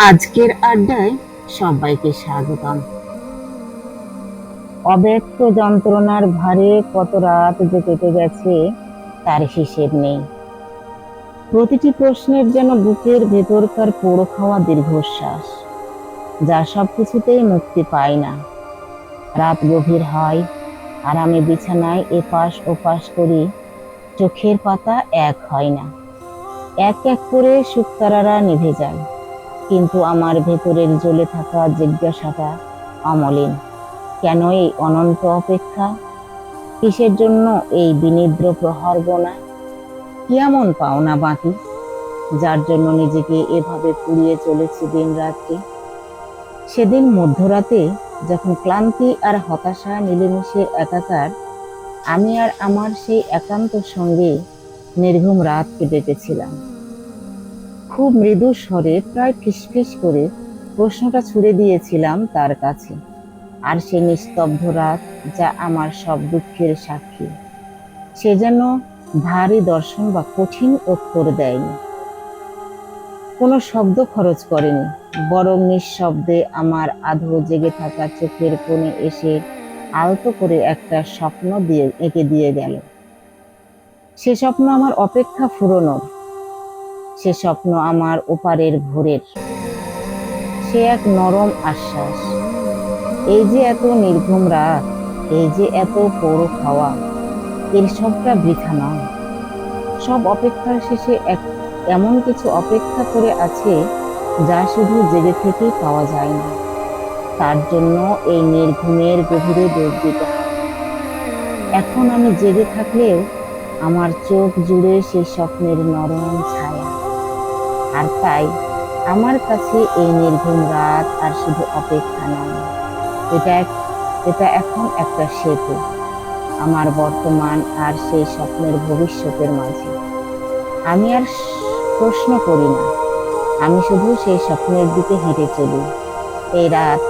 আজকের আড্ডায় সবাইকে স্বাগতম। অব্যক্ত যন্ত্রণার ভারে কত রাত যে কেটে গেছে তার হিসেব নেই। প্রতিটি প্রশ্নের যেন বুকের ভেতরকার পোড়ো খাওয়া দীর্ঘশ্বাস, যা সবকিছুতেই মুক্তি পায় না। রাত গভীর হয় আর আমি বিছানায় এপাশ ওপাশ করি, চোখের পাতা এক হয় না। এক এক করে শুকতারারা নিভে যায়, কিন্তু আমার ভেতরের জ্বলে থাকা জিজ্ঞাসাটা অমলিন। কেন এই অনন্ত অপেক্ষা? কিসের জন্য এই বিনিদ্র প্রহর গোনা? কি এমন পাওনা বাকি, যার জন্য নিজেকে এভাবে পুড়িয়ে চলেছি দিন রাত্রি? সেদিন মধ্যরাতে যখন ক্লান্তি আর হতাশা মিলেমিশে একাকার, আমি আর আমার সেই একান্ত সঙ্গে নির্ঘুম রাতকে ডেকেছিলাম। খুব মৃদু স্বরে, প্রায় ফিসফিস করে প্রশ্নটা ছুড়ে দিয়েছিলাম তার কাছে। আর সে নিস্তব্ধ রাত, যা আমার সব দুঃখের সাক্ষী, সে যেন ভারী দর্শন বা কঠিন উত্তর দেয়নি, কোনো শব্দ খরচ করেনি, বরং নিঃশব্দে আমার আধো জেগে থাকা চোখের কোণে এসে আলতো করে একটা স্বপ্ন দিয়ে এঁকে দিয়ে গেল। সে স্বপ্ন আমার অপেক্ষা ফুরোনোর, সে স্বপ্ন আমার ওপারের ভোরের। সে এক নরম আশ্বাস, এই যে এত নির্ঘুম রাত, এই যে এত পৌর খাওয়া, এর সবটা বৃথা নয়। সব অপেক্ষার শেষে এমন কিছু অপেক্ষা করে আছে, যা শুধু জেগে থেকেই পাওয়া যায় না। তার জন্য এই নির্ঘুমের গভীরে ডুব দিতে হয়। এখন আমি জেগে থাকলেও আমার চোখ জুড়ে সেই স্বপ্নের নরম ছায়া। আর তাই আমার কাছে এই নির্ঘুম রাত আর শুধু অপেক্ষা নয়, এটা এক এটা এখন একটা সেতু, আমার বর্তমান আর সেই স্বপ্নের ভবিষ্যতের মাঝে। আমি আর প্রশ্ন করি না, আমি শুধু সেই স্বপ্নের দিকে হেঁটে চলি। এই রাত